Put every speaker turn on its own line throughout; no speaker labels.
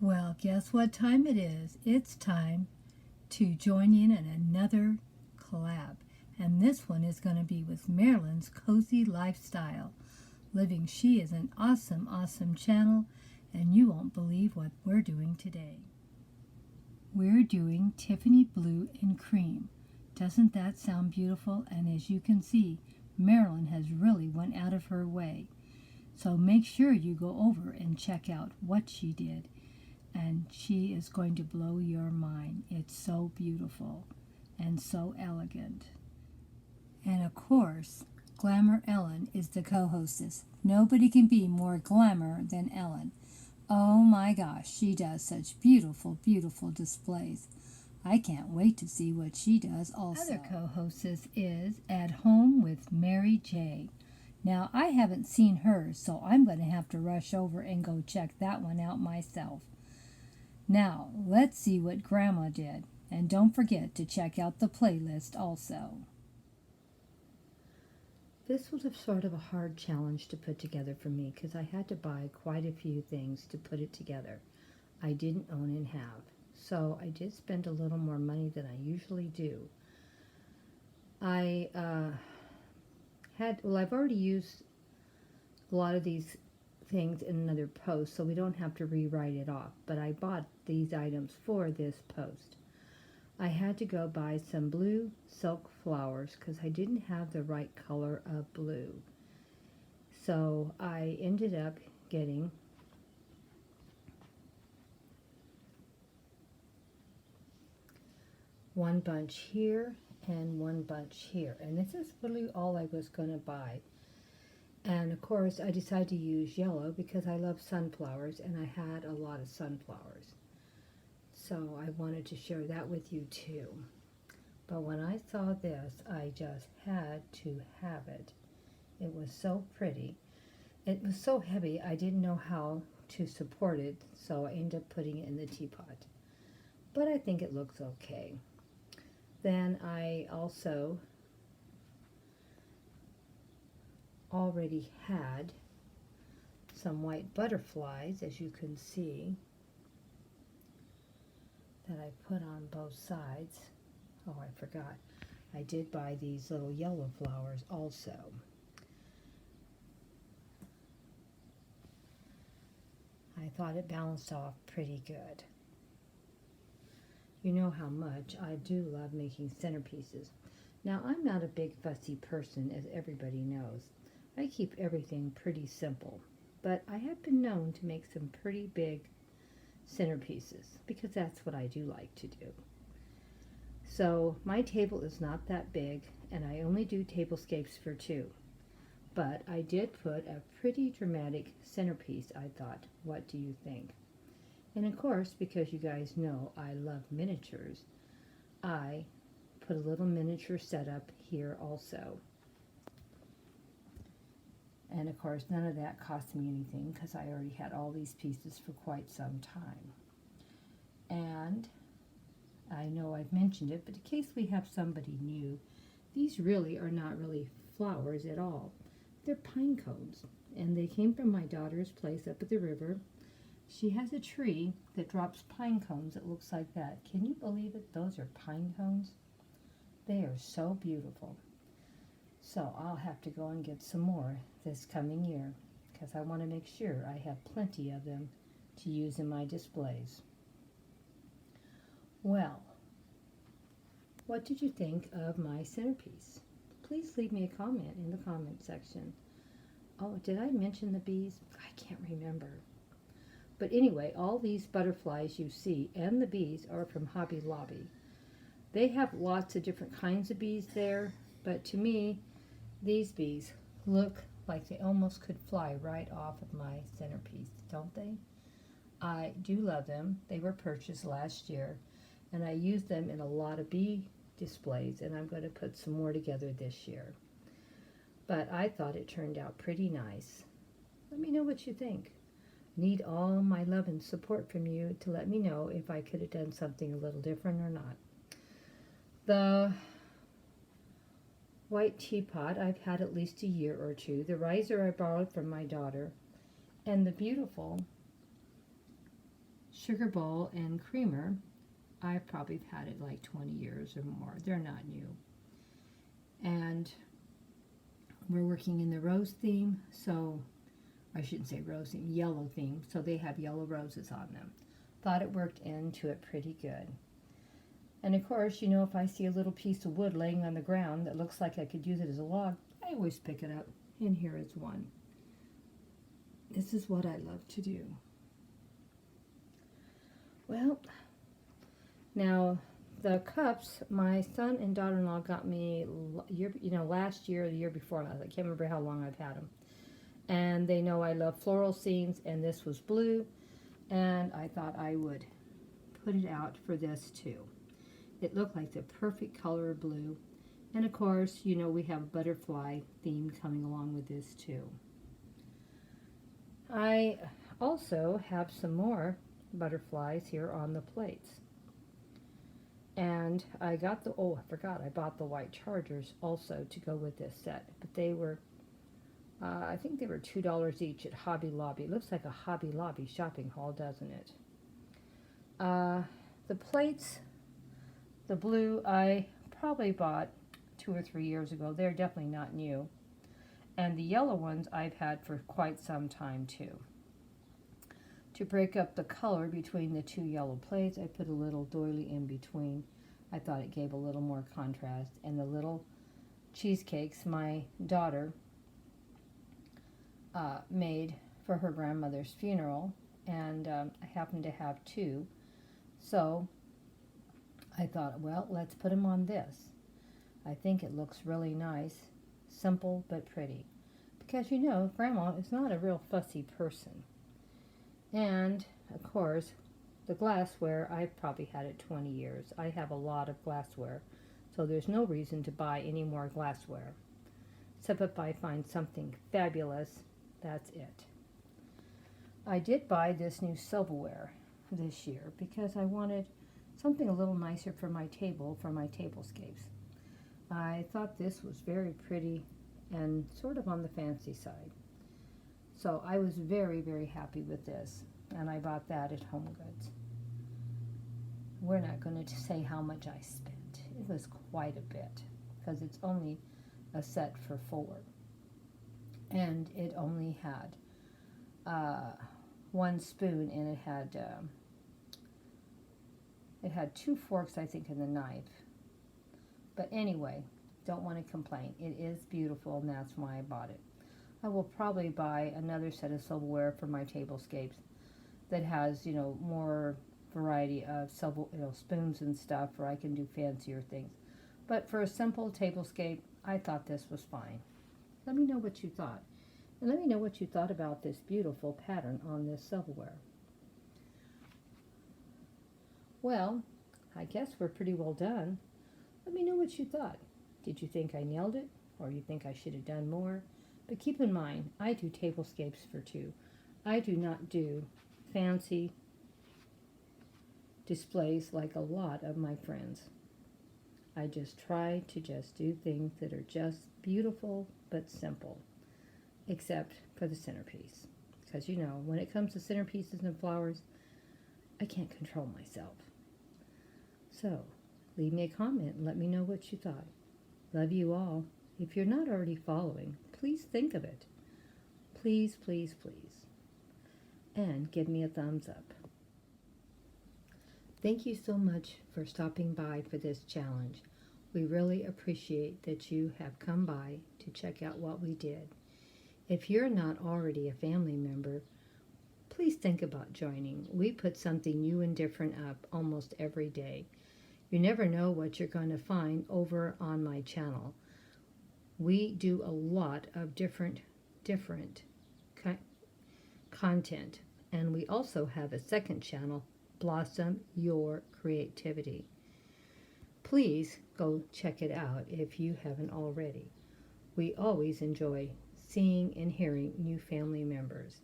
Well, guess what time it is? It's time to join in another collab. And this one is going to be with Marilyn's Cozy Lifestyle Living. She is an awesome, awesome channel, and you won't believe what we're doing today. We're doing Tiffany Blue and Cream. Doesn't that sound beautiful? And as you can see, Marilyn has really went out of her way. So make sure you go over and check out what she did. And she is going to blow your mind. It's so beautiful and so elegant. And of course, Glamour Ellen is the co-hostess. Nobody can be more glamour than Ellen. Oh my gosh, she does such beautiful, beautiful displays. I can't wait to see what she does also. Other co-hostess is At Home with Mary J. Now, I haven't seen her, so I'm going to have to rush over and go check that one out myself. Now, let's see what Grandma did. And don't forget to check out the playlist also. This was a sort of a hard challenge to put together for me because I had to buy quite a few things to put it together. I didn't own and have. So I did spend a little more money than I usually do. I've already used a lot of these things in another post, so we don't have to rewrite it off. But I bought these items for this post. I had to go buy some blue silk flowers because I didn't have the right color of blue. So I ended up getting one bunch here and one bunch here. And this is really all I was going to buy. And of course I decided to use yellow because I love sunflowers and I had a lot of sunflowers. So I wanted to share that with you too. But when I saw this, I just had to have it. It was so pretty. It was so heavy, I didn't know how to support it, so I ended up putting it in the teapot. But I think it looks okay. Then I also already had some white butterflies, as you can see, that I put on both sides. Oh, I forgot. I did buy these little yellow flowers also. I thought it balanced off pretty good. You know how much I do love making centerpieces. Now, I'm not a big fussy person, as everybody knows. I keep everything pretty simple, but I have been known to make some pretty big centerpieces because that's what I do like to do. So my table is not that big, and I only do tablescapes for two. But I did put a pretty dramatic centerpiece, I thought. What do you think? And of course, because you guys know I love miniatures, I put a little miniature setup here also. And of course, none of that cost me anything because I already had all these pieces for quite some time. And I know I've mentioned it, but in case we have somebody new, these really are not really flowers at all. They're pine cones, and they came from my daughter's place up at the river. She has a tree that drops pine cones that looks like that. Can you believe it? Those are pine cones. They are so beautiful. So I'll have to go and get some more this coming year because I want to make sure I have plenty of them to use in my displays. Well, what did you think of my centerpiece? Please leave me a comment in the comment section. Oh, did I mention the bees? I can't remember. But anyway, all these butterflies you see and the bees are from Hobby Lobby. They have lots of different kinds of bees there, but to me, these bees look like they almost could fly right off of my centerpiece, don't they? I do love them. They were purchased last year, and I used them in a lot of bee displays, and I'm going to put some more together this year. But I thought it turned out pretty nice. Let me know what you think. Need all my love and support from you to let me know if I could have done something a little different or not. The white teapot I've had at least a year or two. The riser I borrowed from my daughter. And the beautiful
sugar bowl and creamer, I've probably had it like 20 years or more. They're not new. And we're working in the rose theme, so I shouldn't say rose theme, yellow theme, so they have yellow roses on them. Thought it worked into it pretty good. And of course, you know, if I see a little piece of wood laying on the ground that looks like I could use it as a log, I always pick it up. And here is one. This is what I love to do. Well, now the cups, my son and daughter-in-law got me, last year or the year before last. I can't remember how long I've had them. And they know I love floral scenes, and this was blue. And I thought I would put it out for this too. It looked like the perfect color of blue. And of course, you know, we have a butterfly theme coming along with this too. I also have some more butterflies here on the plates. And I got I bought the white chargers also to go with this set. But they were, I think they were $2 each at Hobby Lobby. It looks like a Hobby Lobby shopping haul, doesn't it? The plates, the blue, I probably bought 2 or 3 years ago. They're definitely not new. And the yellow ones I've had for quite some time too. To break up the color between the two yellow plates, I put a little doily in between. I thought it gave a little more contrast. And the little cheesecakes my daughter made for her grandmother's funeral, and I happened to have 2. So I thought, well, let's put them on this. I think it looks really nice, simple but pretty. Because, you know, Grandma is not a real fussy person. And, of course, the glassware, I've probably had it 20 years. I have a lot of glassware, so there's no reason to buy any more glassware. Except if I find something fabulous, that's it. I did buy this new silverware this year because I wanted something a little nicer for my table, for my tablescapes. I thought this was very pretty and sort of on the fancy side. So I was very, very happy with this, and I bought that at Home Goods. We're not going to say how much I spent. It was quite a bit because it's only a set for 4. And it only had 1 spoon, and it had 2 forks, I think, and the knife. But anyway, don't want to complain. It is beautiful, and that's why I bought it. I will probably buy another set of silverware for my tablescapes that has, you know, more variety of spoons and stuff, where I can do fancier things. But for a simple tablescape, I thought this was fine. Let me know what you thought. And let me know what you thought about this beautiful pattern on this silverware. Well, I guess we're pretty well done. Let me know what you thought. Did you think I nailed it? Or you think I should have done more? But keep in mind, I do tablescapes for 2. I do not do fancy displays like a lot of my friends. I just try to just do things that are just beautiful but simple, except for the centerpiece. Because, you know, when it comes to centerpieces and flowers, I can't control myself. So, leave me a comment and let me know what you thought. Love you all. If you're not already following, please think of it. Please, please, please. And give me a thumbs up. Thank you so much for stopping by for this challenge. We really appreciate that you have come by to check out what we did. If you're not already a family member, please think about joining. We put something new and different up almost every day. You never know what you're going to find over on my channel. We do a lot of different content, and we also have a second channel, Blossom Your Creativity. Please go check it out if you haven't already. We always enjoy seeing and hearing new family members.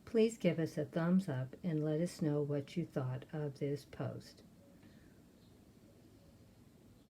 Please give us a thumbs up and let us know what you thought of this post.